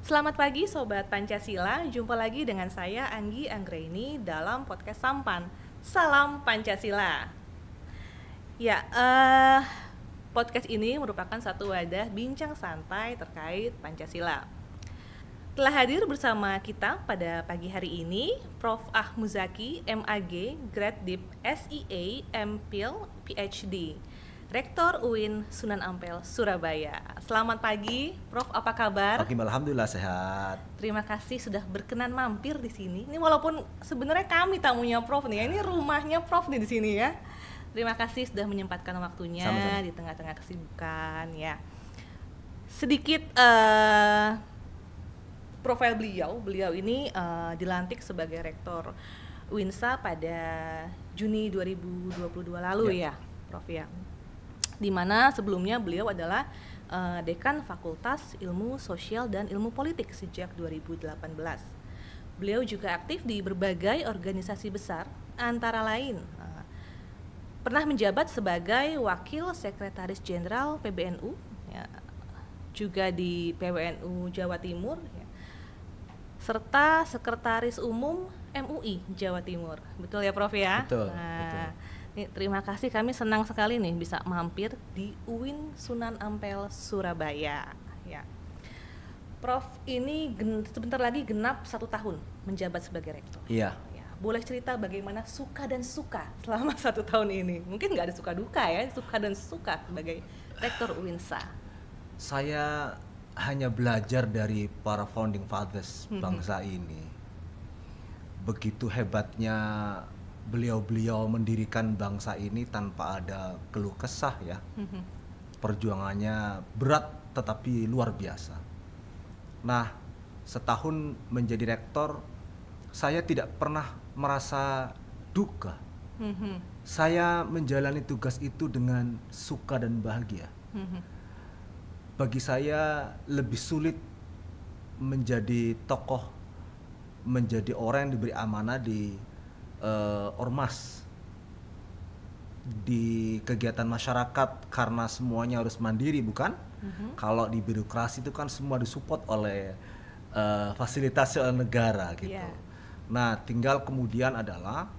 Selamat pagi Sobat Pancasila, jumpa lagi dengan saya Anggi Anggraini dalam podcast Sampan. Salam Pancasila. Ya, podcast ini merupakan satu wadah bincang santai terkait Pancasila. Telah hadir bersama kita pada pagi hari ini Prof. Ahmuzaki, MAG, Grad Dip SEA, MPhil, PhD, Rektor UIN Sunan Ampel, Surabaya. Selamat pagi, Prof. Apa kabar? Pagi, alhamdulillah sehat. Terima kasih sudah berkenan mampir di sini. Ini walaupun sebenarnya kami tamunya Prof nih, ini rumahnya Prof nih di sini ya. Terima kasih sudah menyempatkan waktunya. Sama-sama. Di tengah-tengah kesibukan ya. Sedikit profil beliau ini dilantik sebagai Rektor UINSA pada Juni 2022 lalu ya Prof ya. Di mana sebelumnya beliau adalah Dekan Fakultas Ilmu Sosial dan Ilmu Politik sejak 2018. Beliau juga aktif di berbagai organisasi besar, antara lain pernah menjabat sebagai Wakil Sekretaris Jenderal PBNU, ya, juga di PWNU Jawa Timur, ya, serta Sekretaris Umum MUI Jawa Timur. Betul ya Prof ya? Betul, betul. Terima kasih, kami senang sekali nih bisa mampir di UIN Sunan Ampel, Surabaya. Ya. Prof ini sebentar lagi genap 1 tahun menjabat sebagai rektor. Iya. Ya. Boleh cerita bagaimana suka dan suka selama 1 tahun ini? Mungkin nggak ada suka duka ya, suka dan suka sebagai rektor UINSA. Saya hanya belajar dari para founding fathers bangsa ini. Begitu hebatnya beliau-beliau mendirikan bangsa ini tanpa ada keluh kesah ya. Perjuangannya berat tetapi luar biasa. Nah, setahun menjadi rektor, saya tidak pernah merasa duka. Saya menjalani tugas itu dengan suka dan bahagia. Bagi saya lebih sulit menjadi tokoh, menjadi orang yang diberi amanah di ormas, di kegiatan masyarakat, karena semuanya harus mandiri, bukan? Kalau di birokrasi itu kan semua disupport oleh fasilitas oleh negara gitu. Yeah. Nah, tinggal kemudian adalah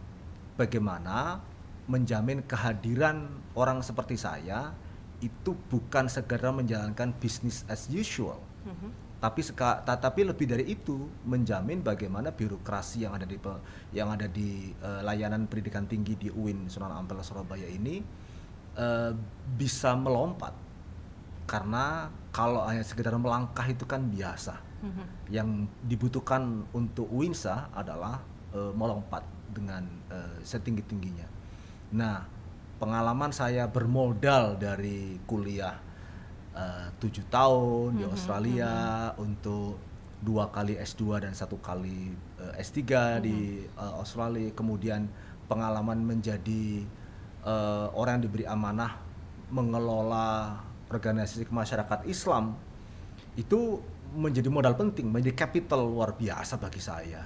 bagaimana menjamin kehadiran orang seperti saya itu bukan sekedar menjalankan business as usual, tapi lebih dari itu menjamin bagaimana birokrasi yang ada di layanan pendidikan tinggi di UIN Sunan Ampel Surabaya ini bisa melompat, karena kalau hanya sekedar melangkah itu kan biasa. Yang dibutuhkan untuk UINSA adalah melompat dengan setinggi-tingginya. Nah, pengalaman saya bermodal dari kuliah 7 tahun di Australia untuk 2 kali S2 dan 1 kali S3 di Australia, kemudian pengalaman menjadi orang yang diberi amanah mengelola organisasi masyarakat Islam, itu menjadi modal penting, menjadi capital luar biasa bagi saya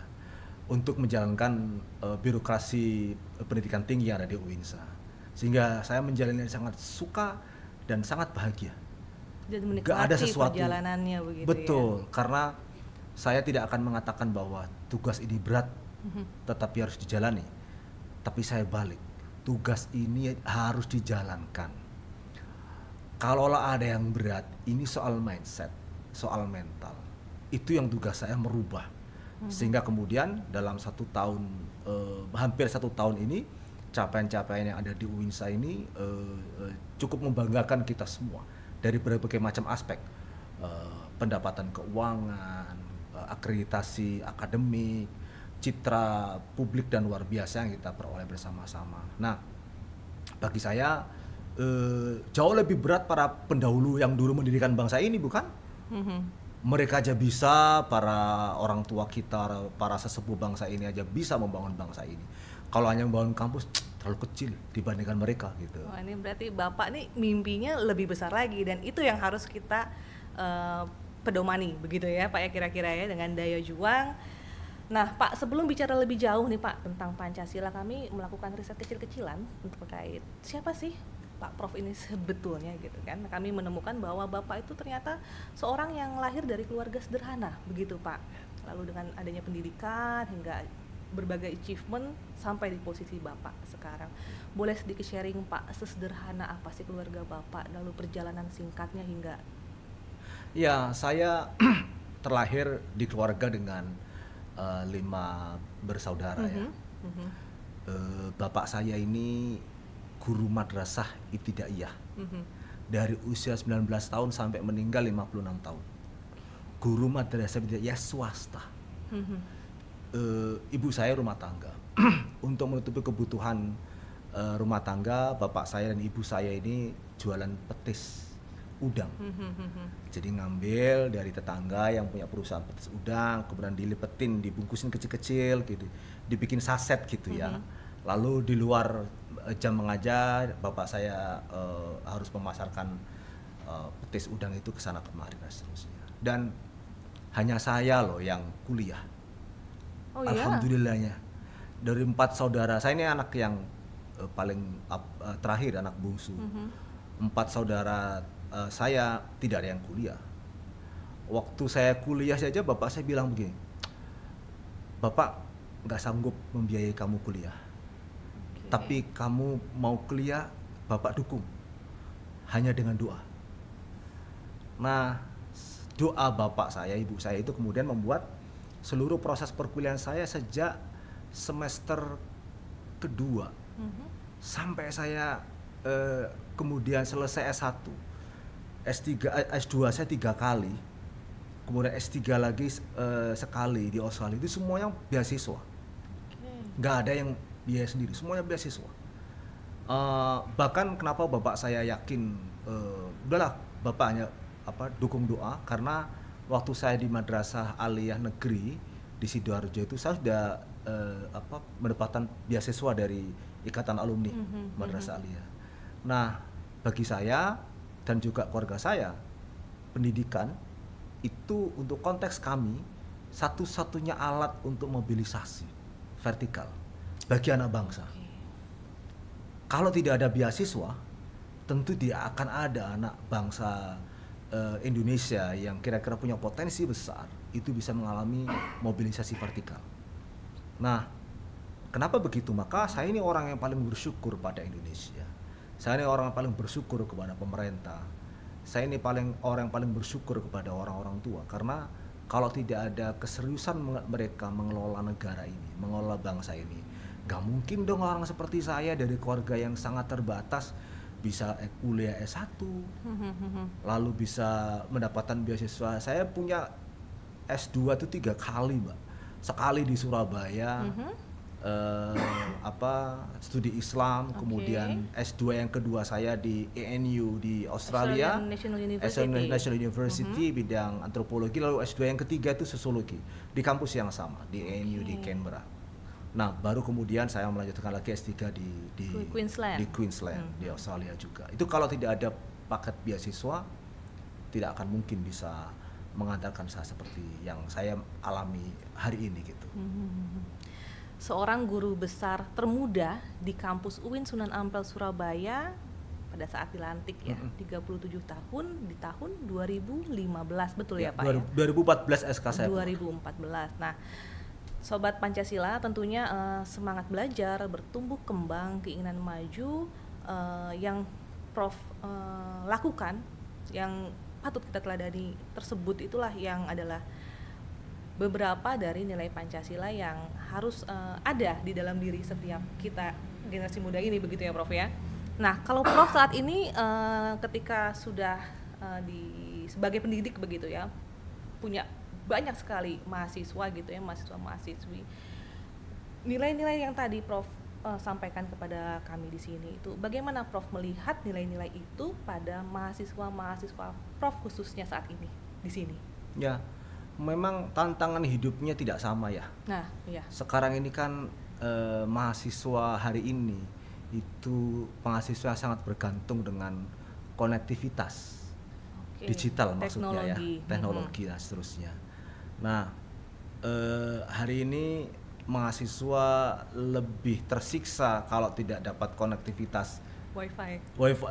untuk menjalankan birokrasi pendidikan tinggi yang ada di UINSA. Sehingga saya menjalani sangat suka dan sangat bahagia. Dan menikmati perjalanannya begitu. Betul, ya? Karena saya tidak akan mengatakan bahwa tugas ini berat, tetapi harus dijalani. Tapi saya balik, tugas ini harus dijalankan. Kalaulah ada yang berat, ini soal mindset, soal mental. Itu yang tugas saya merubah. Sehingga kemudian dalam 1 tahun, hampir 1 tahun ini, capaian-capaian yang ada di UINSA ini cukup membanggakan kita semua dari berbagai macam aspek, pendapatan keuangan, akreditasi akademik, citra publik dan luar biasa yang kita peroleh bersama-sama. Nah, bagi saya jauh lebih berat para pendahulu yang dulu mendirikan bangsa ini, bukan? Mereka aja bisa, para orang tua kita, para sesepuh bangsa ini aja bisa membangun bangsa ini. Kalau hanya membangun kampus terlalu kecil dibandingkan mereka gitu. Wah, ini berarti Bapak nih mimpinya lebih besar lagi, dan itu yang harus kita pedomani begitu ya Pak ya, kira-kira ya, dengan daya juang. Nah Pak, sebelum bicara lebih jauh nih Pak tentang Pancasila, kami melakukan riset kecil-kecilan untuk terkait siapa sih Pak Prof ini sebetulnya gitu kan. Kami menemukan bahwa Bapak itu ternyata seorang yang lahir dari keluarga sederhana begitu Pak. Lalu dengan adanya pendidikan hingga berbagai achievement sampai di posisi Bapak sekarang. Boleh sedikit sharing Pak, sesederhana apa sih keluarga Bapak, lalu perjalanan singkatnya hingga. Ya, saya terlahir di keluarga dengan 5 bersaudara ya. Bapak saya ini guru madrasah ibtidaiyah. Dari usia 19 tahun sampai meninggal 56 tahun. Guru madrasah ibtidaiyah swasta. Ibu saya rumah tangga. Untuk menutupi kebutuhan rumah tangga, bapak saya dan ibu saya ini jualan petis udang. Jadi ngambil dari tetangga yang punya perusahaan petis udang, kemudian dilipetin, dibungkusin kecil-kecil gitu, dibikin saset gitu ya. Lalu di luar jam mengajar, bapak saya harus memasarkan petis udang itu ke sana kemari dan seterusnya. Dan hanya saya loh yang kuliah. Oh iya? Alhamdulillahnya. Dari 4 saudara, saya ini anak yang paling terakhir, anak bungsu. 4 saudara saya tidak ada yang kuliah. Waktu saya kuliah saja bapak saya bilang begini, bapak nggak sanggup membiayai kamu kuliah, tapi kamu mau kuliah bapak dukung, hanya dengan doa. Nah, doa bapak saya, ibu saya itu kemudian membuat seluruh proses perkuliahan saya sejak semester kedua sampai saya kemudian selesai S1, S3, S2 saya 3 kali, kemudian S3 lagi sekali di Australia, itu semuanya beasiswa. Nggak ada yang biaya sendiri, semuanya beasiswa. Bahkan kenapa bapak saya yakin, udahlah bapak hanya dukung doa, karena waktu saya di Madrasah Aliyah Negeri di Sidoarjo itu saya sudah mendapatkan beasiswa dari Ikatan Alumni Madrasah Aliyah. Nah, bagi saya dan juga keluarga saya, pendidikan itu untuk konteks kami satu-satunya alat untuk mobilisasi vertikal bagi anak bangsa. Kalau tidak ada beasiswa, tentu tidak akan ada anak bangsa Indonesia yang kira-kira punya potensi besar itu bisa mengalami mobilisasi vertikal. Nah, kenapa begitu? Maka saya ini orang yang paling bersyukur pada Indonesia. Saya ini orang yang paling bersyukur kepada pemerintah. Saya ini orang yang paling bersyukur kepada orang-orang tua, karena kalau tidak ada keseriusan mereka mengelola negara ini, mengelola bangsa ini, gak mungkin dong orang seperti saya dari keluarga yang sangat terbatas bisa kuliah S1, lalu bisa mendapatkan beasiswa. Saya punya S2 itu 3 kali, Mbak. Sekali di Surabaya, studi Islam, kemudian S2 yang kedua saya di ANU di Australia, Australian National University, bidang antropologi, lalu S2 yang ketiga itu sosiologi di kampus yang sama di ANU di Canberra. Nah, baru kemudian saya melanjutkan lagi S3 di Queensland di Australia juga. Itu kalau tidak ada paket beasiswa tidak akan mungkin bisa mengantarkan saya seperti yang saya alami hari ini gitu. Seorang guru besar termuda di kampus UIN Sunan Ampel Surabaya pada saat dilantik ya, 37 tahun di tahun 2015, betul ya Pak? 2014 SK saya. 2014. Nah, Sobat Pancasila tentunya semangat belajar, bertumbuh kembang, keinginan maju yang Prof lakukan, yang patut kita teladani tersebut, itulah yang adalah beberapa dari nilai Pancasila yang harus ada di dalam diri setiap kita generasi muda ini, begitu ya Prof ya. Nah, kalau Prof saat ini ketika sudah sebagai pendidik begitu ya, punya banyak sekali mahasiswa gitu ya, mahasiswa-mahasiswi. Nilai-nilai yang tadi Prof sampaikan kepada kami di sini itu, bagaimana Prof melihat nilai-nilai itu pada mahasiswa-mahasiswa Prof khususnya saat ini di sini? Ya, memang tantangan hidupnya tidak sama ya. Nah, iya. Sekarang ini kan mahasiswa hari ini itu mahasiswa sangat bergantung dengan konektivitas digital, maksudnya ya, teknologi dan seterusnya. Nah, hari ini mahasiswa lebih tersiksa kalau tidak dapat konektivitas wifi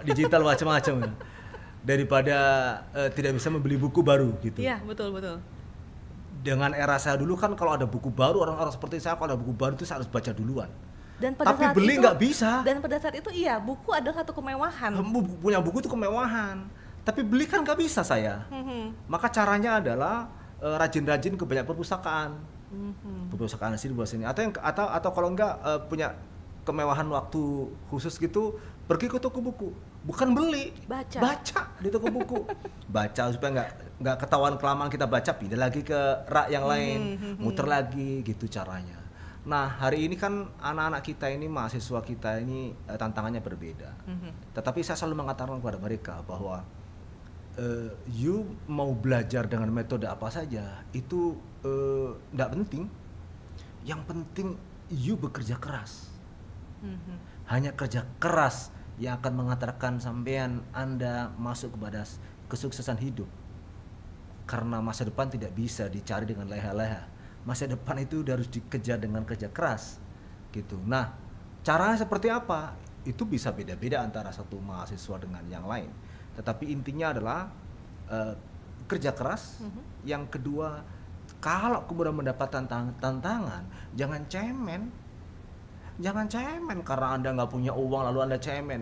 digital macam-macam ya. Daripada tidak bisa membeli buku baru gitu. Iya, betul. Dengan era saya dulu kan kalau ada buku baru, orang-orang seperti saya kalau ada buku baru itu saya harus baca duluan. Dan pada tapi saat beli itu, nggak bisa. Dan pada saat itu iya, buku adalah satu kemewahan. Punya buku itu kemewahan. Tapi beli kan nggak bisa saya. Maka caranya adalah rajin-rajin ke banyak perpustakaan. Perpustakaan sini buat sini. Atau kalau nggak punya kemewahan waktu khusus gitu, pergi ke toko buku. Bukan beli, baca di toko buku. Baca supaya nggak ketahuan kelamaan kita baca, pindah lagi ke rak yang lain, muter lagi gitu caranya. Nah, hari ini kan anak-anak kita ini, mahasiswa kita ini tantangannya berbeda. Tetapi saya selalu mengatakan kepada mereka bahwa you mau belajar dengan metode apa saja itu tidak penting. Yang penting you bekerja keras. Hanya kerja keras yang akan mengantarkan sampean Anda masuk kepada kesuksesan hidup. Karena masa depan tidak bisa dicari dengan leha-leha. Masa depan itu harus dikejar dengan kerja keras gitu. Nah, caranya seperti apa? Itu bisa beda-beda antara satu mahasiswa dengan yang lain. Tetapi intinya adalah kerja keras. Yang kedua, kalau kemudian mendapat tantangan, jangan cemen. Jangan cemen karena Anda nggak punya uang lalu Anda cemen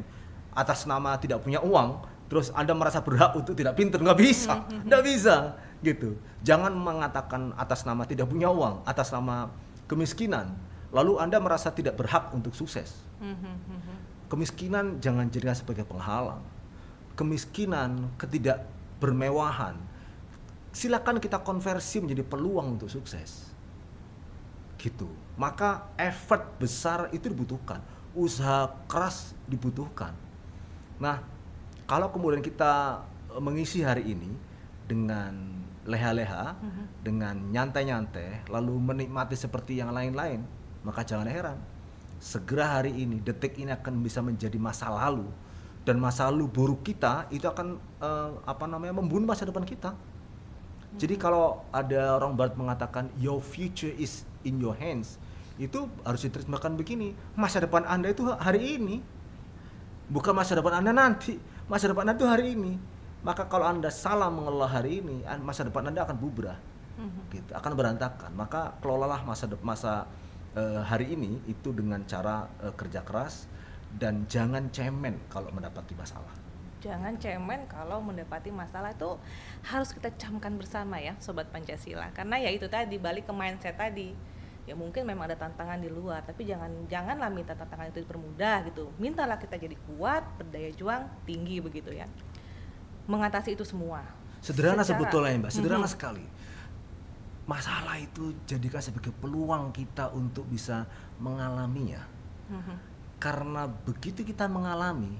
atas nama tidak punya uang, terus Anda merasa berhak untuk tidak pintar. Nggak bisa, nggak bisa gitu. Jangan mengatakan atas nama tidak punya uang, atas nama kemiskinan, lalu Anda merasa tidak berhak untuk sukses. Kemiskinan jangan jadikan sebagai penghalang. Kemiskinan, ketidakbermewahan, silakan kita konversi menjadi peluang untuk sukses. Gitu. Maka effort besar itu dibutuhkan, usaha keras dibutuhkan. Nah, kalau kemudian kita mengisi hari ini dengan leha-leha, dengan nyantai-nyantai, lalu menikmati seperti yang lain-lain, maka jangan heran, segera hari ini, detik ini akan bisa menjadi masa lalu, dan masa lalu buruk kita itu akan membunuh masa depan kita. Jadi kalau ada orang barat mengatakan your future is in your hands, itu harus diterjemahkan begini, masa depan Anda itu hari ini, bukan masa depan Anda nanti. Masa depan Anda itu hari ini. Maka kalau Anda salah mengelola hari ini, masa depan Anda akan bubrah, gitu, akan berantakan. Maka kelolalah masa hari ini itu dengan cara kerja keras, dan jangan cemen kalau mendapati masalah. Jangan cemen kalau mendapati masalah, itu harus kita camkan bersama ya Sobat Pancasila. Karena ya itu tadi, balik ke mindset tadi. Ya mungkin memang ada tantangan di luar, tapi janganlah minta tantangan itu dipermudah gitu. Mintalah kita jadi kuat, berdaya juang tinggi begitu ya. Mengatasi itu semua. Sederhana sebetulnya Mbak, sederhana sekali. Masalah itu jadikan sebagai peluang kita untuk bisa mengalaminya. Karena begitu kita mengalami,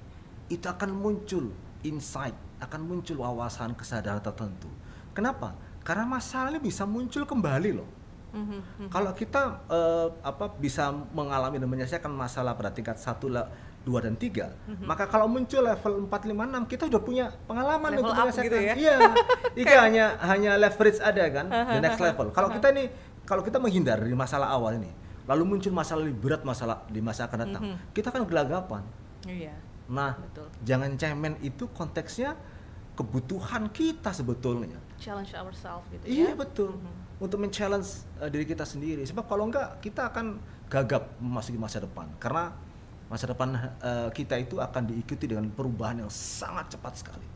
itu akan muncul insight, akan muncul wawasan, kesadaran tertentu. Kenapa? Karena masalah ini bisa muncul kembali loh. Kalau kita bisa mengalami dan menyelesaikan masalah pada tingkat 1, 2, dan 3, maka kalau muncul level 4, 5, 6, kita sudah punya pengalaman level untuk menyelesaikan. Gitu ya? Iya, itu hanya leverage ada kan, the next level. Kalau kita menghindar dari masalah awal ini, lalu muncul masalah lebih berat di masa akan datang, kita kan gelagapan. Iya. Nah, betul. Jangan cemen, itu konteksnya kebutuhan kita sebetulnya. Challenge ourselves gitu ya. Iya betul. Untuk men-challenge diri kita sendiri. Sebab kalau enggak, kita akan gagap memasuki masa depan. Karena masa depan kita itu akan diikuti dengan perubahan yang sangat cepat sekali.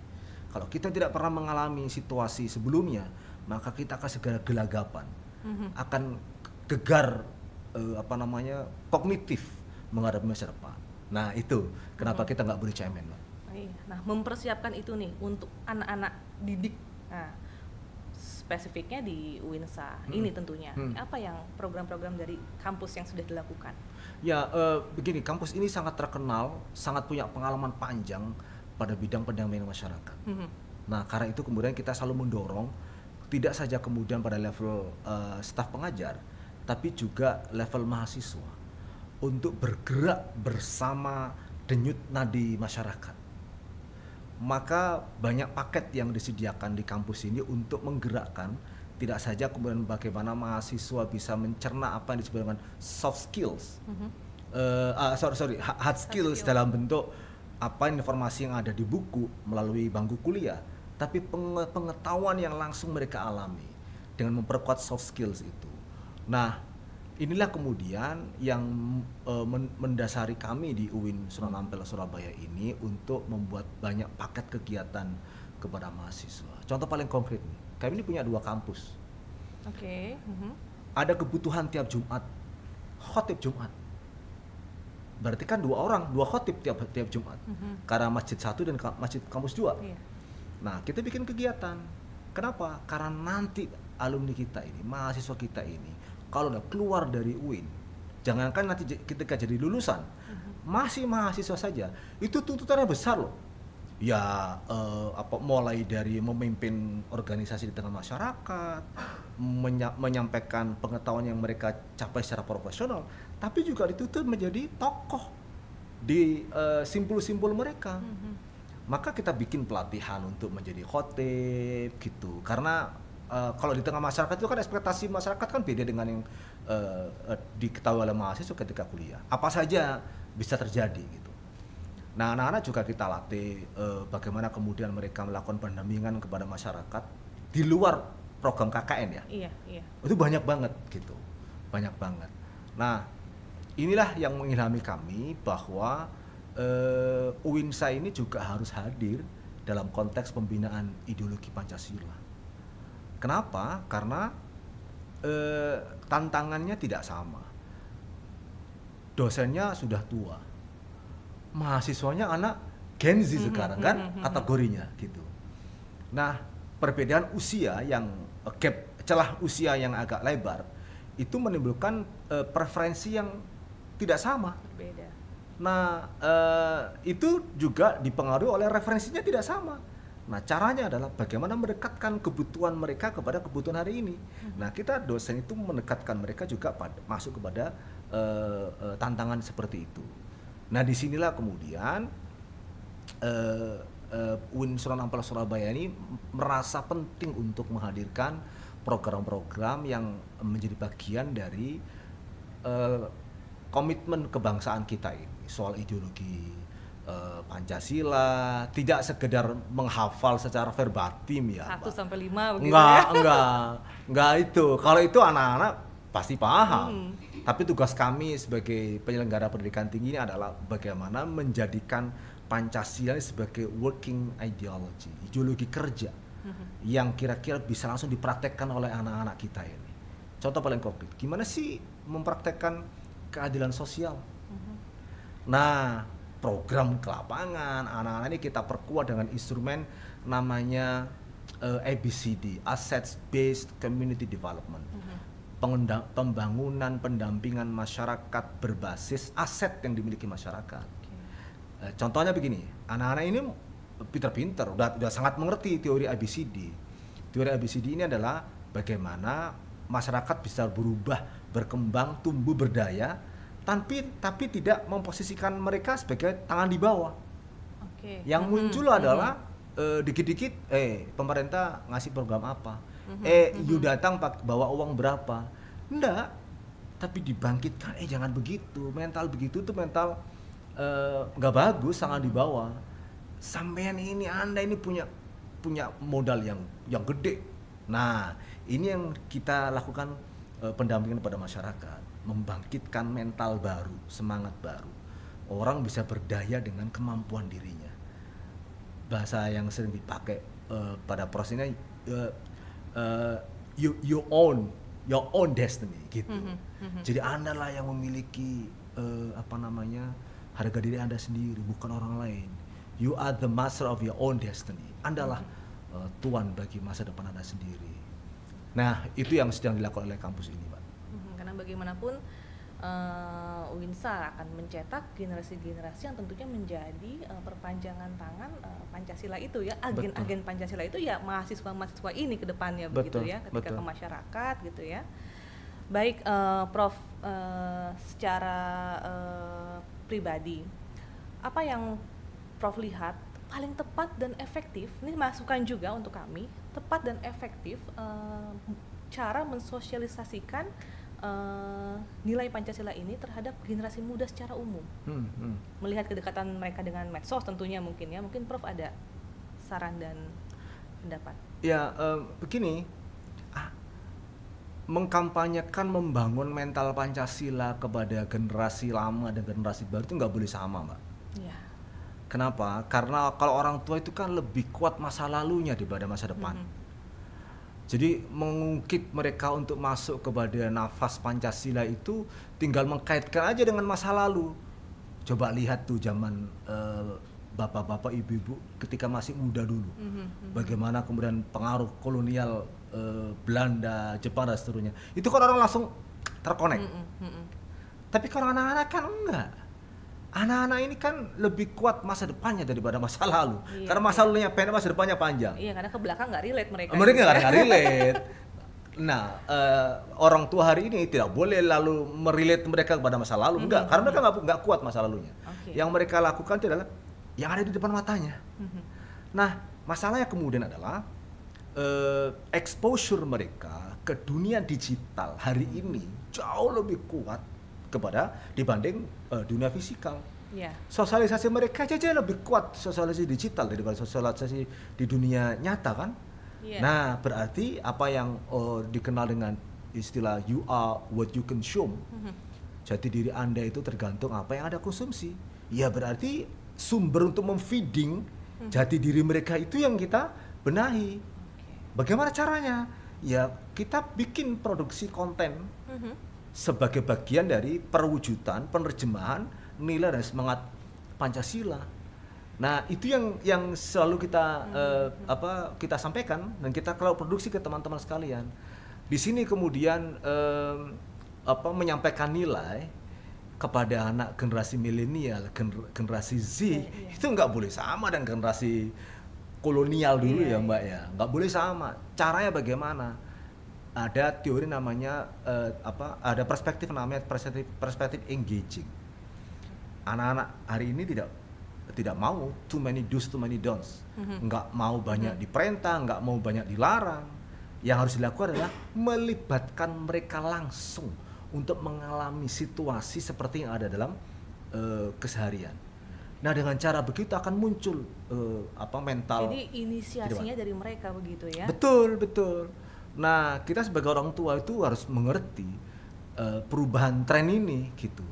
Kalau kita tidak pernah mengalami situasi sebelumnya, maka kita akan segera gelagapan. Akan gegar kognitif menghadapi masa depan. Nah itu kenapa kita nggak boleh cemen, Mbak. Nah, mempersiapkan itu nih untuk anak-anak didik. Nah, spesifiknya di UINSA ini tentunya. Apa yang program-program dari kampus yang sudah dilakukan? Ya, begini, kampus ini sangat terkenal, sangat punya pengalaman panjang pada bidang pendampingan masyarakat. Nah, karena itu kemudian kita selalu mendorong tidak saja kemudian pada level staf pengajar, tapi juga level mahasiswa untuk bergerak bersama denyut nadi masyarakat. Maka banyak paket yang disediakan di kampus ini untuk menggerakkan tidak saja kemudian bagaimana mahasiswa bisa mencerna apa yang disebut dengan soft skills, hard skills dalam bentuk apa informasi yang ada di buku melalui bangku kuliah, tapi pengetahuan yang langsung mereka alami dengan memperkuat soft skills itu. Nah, inilah kemudian yang mendasari kami di UIN Sunan Ampel Surabaya ini untuk membuat banyak paket kegiatan kepada mahasiswa. Contoh paling konkret nih, kami ini punya 2 kampus. Oke. Ada kebutuhan tiap Jumat, khotib Jumat. Berarti kan 2 orang, 2 khotib tiap Jumat. Karena masjid 1 dan masjid kampus 2. Iya. Nah, kita bikin kegiatan. Kenapa? Karena nanti alumni kita ini, mahasiswa kita ini, kalau udah keluar dari UIN, jangankan nanti ketika jadi lulusan, masih mahasiswa saja, itu tuntutannya besar loh. Ya, mulai dari memimpin organisasi di tengah masyarakat, menyampaikan pengetahuan yang mereka capai secara profesional, tapi juga dituntut menjadi tokoh di simpul-simpul mereka. Maka kita bikin pelatihan untuk menjadi khotib gitu, karena kalau di tengah masyarakat itu kan ekspektasi masyarakat kan beda dengan yang diketahui oleh mahasiswa ketika kuliah. Apa saja bisa terjadi gitu. Nah, anak-anak juga kita latih bagaimana kemudian mereka melakukan pendampingan kepada masyarakat di luar program KKN ya. Iya, iya. Itu banyak banget gitu. Banyak banget. Nah, inilah yang mengilhami kami bahwa UINSA ini juga harus hadir dalam konteks pembinaan ideologi Pancasila. Kenapa? Karena tantangannya tidak sama. Dosennya sudah tua, mahasiswanya anak Gen Z sekarang kan kategorinya gitu. Nah, perbedaan usia yang celah usia yang agak lebar itu menimbulkan preferensi yang tidak sama. Berbeda. Nah, itu juga dipengaruhi oleh referensinya tidak sama. Nah, caranya adalah bagaimana mendekatkan kebutuhan mereka kepada kebutuhan hari ini. Nah, kita dosen itu mendekatkan mereka juga masuk kepada tantangan seperti itu. Nah, disinilah kemudian UIN Sunan Ampel Surabaya ini merasa penting untuk menghadirkan program-program yang menjadi bagian dari komitmen kebangsaan kita ini soal ideologi Pancasila, tidak sekedar menghafal secara verbatim ya. 1-5 begitu ya. Enggak itu. Kalau itu anak-anak pasti paham. Tapi tugas kami sebagai penyelenggara pendidikan tinggi ini adalah bagaimana menjadikan Pancasila sebagai working ideology, ideologi kerja yang kira-kira bisa langsung dipraktekkan oleh anak-anak kita ini. Contoh paling konkret, gimana sih mempraktekkan keadilan sosial? Nah, program ke lapangan, anak-anak ini kita perkuat dengan instrumen namanya ABCD, Assets Based Community Development. Pembangunan pendampingan masyarakat berbasis aset yang dimiliki masyarakat. Contohnya begini, anak-anak ini pinter-pinter, udah sangat mengerti teori ABCD. Teori ABCD ini adalah bagaimana masyarakat bisa berubah, berkembang, tumbuh, berdaya, tapi tidak memposisikan mereka sebagai tangan di bawah. Yang muncul adalah dikit-dikit, pemerintah ngasih program apa, you datang bawa uang berapa, enggak, tapi dibangkitkan, jangan begitu, mental begitu tuh mental nggak bagus, tangan di bawah. Sampean ini, Anda ini punya modal yang gede. Nah, ini yang kita lakukan pendampingan pada masyarakat, membangkitkan mental baru, semangat baru. Orang bisa berdaya dengan kemampuan dirinya. Bahasa yang sering dipakai pada prosesnya, you own your own destiny gitu. Jadi Anda lah yang memiliki harga diri Anda sendiri, bukan orang lain. You are the master of your own destiny. Anda lah tuan bagi masa depan Anda sendiri. Nah, itu yang sedang dilakukan oleh kampus ini, Pak. Karena bagaimanapun UINSA akan mencetak generasi-generasi yang tentunya menjadi perpanjangan tangan Pancasila itu ya, agen-agen Pancasila itu ya mahasiswa-mahasiswa ini ke depannya begitu ya, ketika ke masyarakat gitu ya. Baik, Prof, secara pribadi, apa yang Prof lihat paling tepat dan efektif, ini masukan juga untuk kami, tepat dan efektif cara mensosialisasikan nilai Pancasila ini terhadap generasi muda secara umum. Melihat kedekatan mereka dengan medsos tentunya mungkin ya, mungkin Prof ada saran dan pendapat. Ya, begini, mengkampanyekan membangun mental Pancasila kepada generasi lama dan generasi baru itu nggak boleh sama, Mbak. Ya. Kenapa? Karena kalau orang tua itu kan lebih kuat masa lalunya daripada masa depan. Jadi mengungkit mereka untuk masuk kepada nafas Pancasila itu tinggal mengkaitkan aja dengan masa lalu. Coba lihat tuh zaman bapak-bapak, ibu-ibu ketika masih muda dulu. Bagaimana kemudian pengaruh kolonial Belanda, Jepang dan seterusnya. Itu kan orang langsung terkonek. Tapi kalau anak-anak kan enggak. Anak-anak ini kan lebih kuat masa depannya daripada masa lalu. Iya, karena masa lalunya pendek, masa depannya panjang. Iya, karena ke belakang nggak relate mereka. Mereka nggak relate. Nah, orang tua hari ini tidak boleh lalu merelate mereka kepada masa lalu. Enggak, karena mereka nggak kuat masa lalunya. Yang mereka lakukan itu adalah yang ada di depan matanya. Nah, masalahnya kemudian adalah exposure mereka ke dunia digital hari ini jauh lebih kuat dibanding dunia fisikal. Sosialisasi mereka aja lebih kuat sosialisasi digital daripada sosialisasi di dunia nyata kan. Nah, berarti apa yang dikenal dengan istilah you are what you consume. Jati diri Anda itu tergantung apa yang Anda konsumsi. Ya berarti sumber untuk memfeeding jati diri mereka itu yang kita benahi. Bagaimana caranya? Ya kita bikin produksi konten sebagai bagian dari perwujudan, penerjemahan nilai dan semangat Pancasila. Nah, itu yang selalu kita kita sampaikan dan kita kalau produksi ke teman-teman sekalian. Di sini kemudian menyampaikan nilai kepada anak generasi milenial, generasi Z, itu nggak boleh sama dengan generasi kolonial dulu ya Mbak ya. Nggak boleh sama. Caranya bagaimana? Ada teori namanya ada perspektif namanya perspektif engaging. Anak-anak hari ini tidak mau too many do's too many don'ts. Nggak mau banyak diperintah, nggak mau banyak dilarang. Yang harus dilakukan adalah melibatkan mereka langsung untuk mengalami situasi seperti yang ada dalam keseharian. Nah, dengan cara begitu akan muncul mental. Jadi inisiasinya dari mereka begitu ya? Betul. Nah, kita sebagai orang tua itu harus mengerti perubahan tren ini gitu.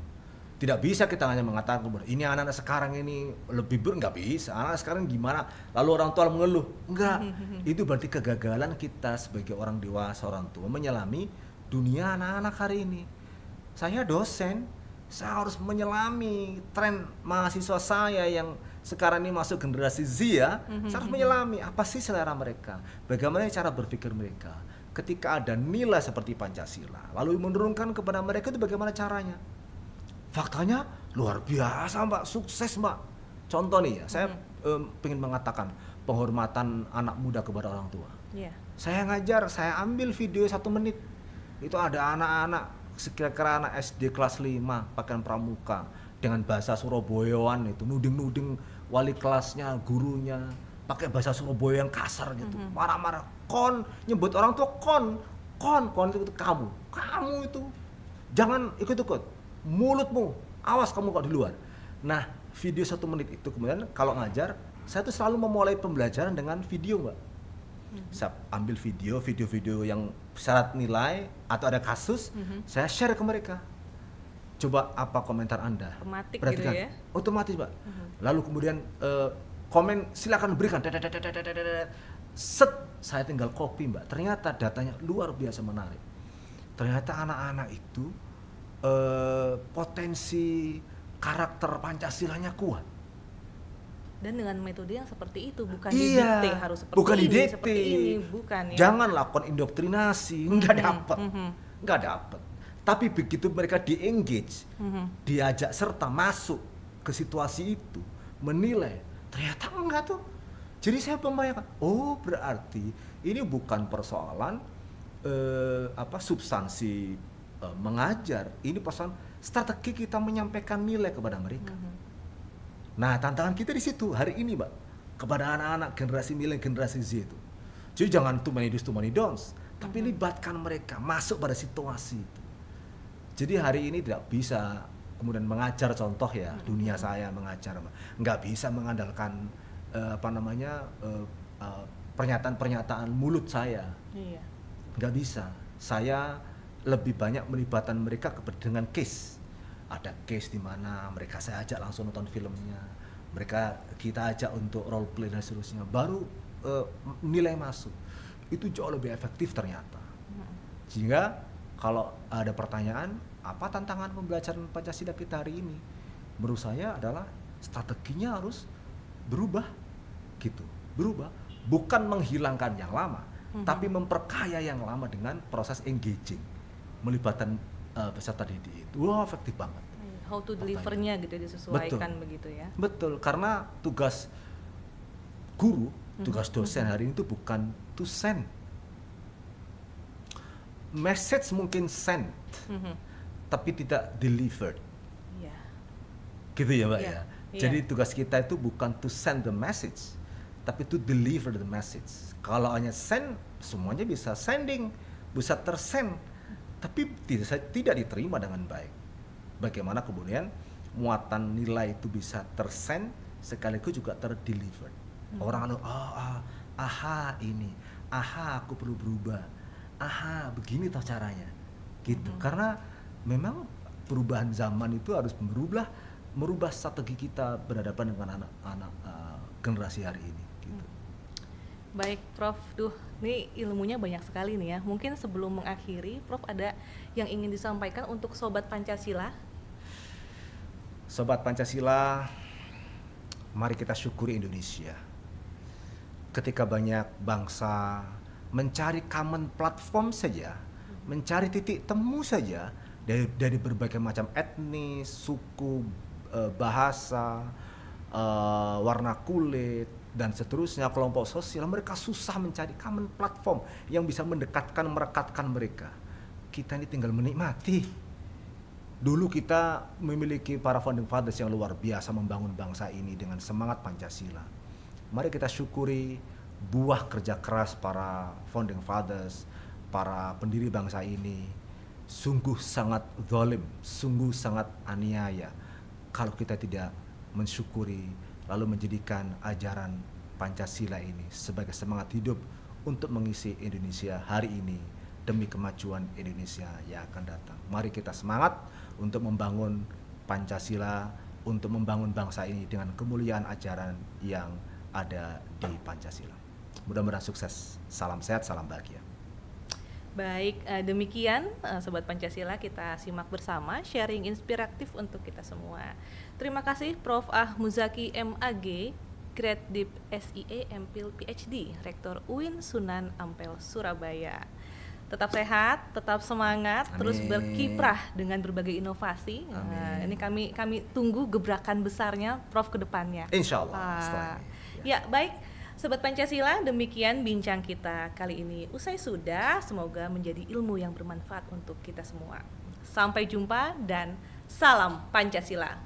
Tidak bisa kita hanya mengatakan ini anak-anak sekarang ini lebih nggak bisa. Anak sekarang gimana? Lalu orang tua mengeluh. Enggak. Itu berarti kegagalan kita sebagai orang dewasa, orang tua menyelami dunia anak-anak hari ini. Saya dosen, saya harus menyelami tren mahasiswa saya yang sekarang ini masuk generasi Z ya. Saya harus menyelami apa sih selera mereka, bagaimana cara berpikir mereka. Ketika ada nilai seperti Pancasila, lalu menurunkan kepada mereka itu bagaimana caranya. Faktanya luar biasa Mbak, sukses Mbak. Contoh nih ya, saya ingin mengatakan penghormatan anak muda kepada orang tua. Saya ngajar, saya ambil video 1 menit. Itu ada anak-anak sekira-kira anak SD kelas 5 pakaian pramuka dengan bahasa Surabayaan itu nuding-nuding wali kelasnya, gurunya pakai bahasa Surabaya yang kasar gitu, marah-marah, nyebut orang tua kon itu kamu itu jangan ikut-ikut, mulutmu awas kamu kok di luar. Nah, video 1 menit itu kemudian kalau ngajar saya tuh selalu memulai pembelajaran dengan video Mbak. Saya ambil video yang syarat nilai atau ada kasus, saya share ke mereka. Coba apa komentar Anda? Otomatis perhatikan gitu ya? Otomatis Mbak. Lalu kemudian komen silakan berikan. Set, saya tinggal copy Mbak. Ternyata datanya luar biasa menarik. Ternyata anak-anak itu potensi karakter Pancasilanya kuat. Dan dengan metode yang seperti itu, bukan didikte harus seperti bukan ini, didikte. seperti ini, bukan ya. Jangan lakukan indoktrinasi, nggak dapat. Tapi begitu mereka di-engage, diajak serta masuk ke situasi itu, menilai, ternyata enggak tuh. Jadi saya membayangkan, oh berarti ini bukan persoalan substansi mengajar, ini persoalan strategi kita menyampaikan nilai kepada mereka. Nah, tantangan kita di situ hari ini, Mbak, kepada anak-anak generasi milenial, generasi Z itu. Jadi jangan too many do's, too many don'ts, tapi libatkan mereka masuk pada situasi itu. Jadi hari ini tidak bisa kemudian mengajar contoh ya, dunia saya mengajar, nggak bisa mengandalkan pernyataan-pernyataan mulut saya. Iya. Nggak bisa. Saya lebih banyak melibatkan mereka dengan case. Ada case di mana mereka saya ajak langsung nonton filmnya, kita ajak untuk role play dan seterusnya, baru nilai masuk. Itu jauh lebih efektif ternyata. Sehingga kalau ada pertanyaan, apa tantangan pembelajaran Pancasila kita hari ini? Menurut saya adalah strateginya harus berubah, gitu. Berubah, bukan menghilangkan yang lama, tapi memperkaya yang lama dengan proses engaging, melibatkan peserta didik itu. Wah, efektif banget. How to delivernya gitu disesuaikan. Betul. Begitu ya. Betul, karena tugas guru, tugas dosen hari ini itu bukan to send. Message mungkin send, tapi tidak delivered. Yeah. Gitu ya Mbak Yeah. ya. Jadi tugas kita itu bukan to send the message, tapi to deliver the message. Kalau hanya send, semuanya bisa sending, bisa tersend, tapi tidak diterima dengan baik. Bagaimana kemudian muatan nilai itu bisa tersend sekaligus juga terdeliver. Orang aha ini, aha aku perlu berubah, aha begini toh caranya, gitu. Karena memang perubahan zaman itu harus merubah strategi kita berhadapan dengan anak-anak generasi hari ini. Gitu. Baik, Prof. Ini ilmunya banyak sekali nih ya. Mungkin sebelum mengakhiri, Prof ada yang ingin disampaikan untuk Sobat Pancasila? Sobat Pancasila, mari kita syukuri Indonesia. Ketika banyak bangsa mencari common platform saja, mencari titik temu saja dari berbagai macam etnis, suku, bahasa, warna kulit, dan seterusnya, kelompok sosial, mereka susah mencari common platform yang bisa merekatkan mereka. Kita ini tinggal menikmati. Dulu kita memiliki para founding fathers yang luar biasa membangun bangsa ini dengan semangat Pancasila. Mari kita syukuri buah kerja keras para founding fathers, para pendiri bangsa ini. Sungguh sangat zalim, sungguh sangat aniaya kalau kita tidak mensyukuri lalu menjadikan ajaran Pancasila ini sebagai semangat hidup untuk mengisi Indonesia hari ini demi kemajuan Indonesia yang akan datang. Mari kita semangat untuk membangun Pancasila, untuk membangun bangsa ini dengan kemuliaan ajaran yang ada di Pancasila. Mudah-mudahan sukses. Salam sehat, salam bahagia. Baik, demikian Sobat Pancasila, kita simak bersama sharing inspiratif untuk kita semua. Terima kasih Prof. Muzaki MAG, Grad Dip SIE MPhil PhD, Rektor UIN Sunan Ampel Surabaya. Tetap sehat, tetap semangat, amin, terus berkiprah dengan berbagai inovasi. Ini kami tunggu gebrakan besarnya Prof ke depannya. Insya Allah. Ya, baik. Sobat Pancasila, demikian bincang kita kali ini. Usai sudah, semoga menjadi ilmu yang bermanfaat untuk kita semua. Sampai jumpa dan salam Pancasila.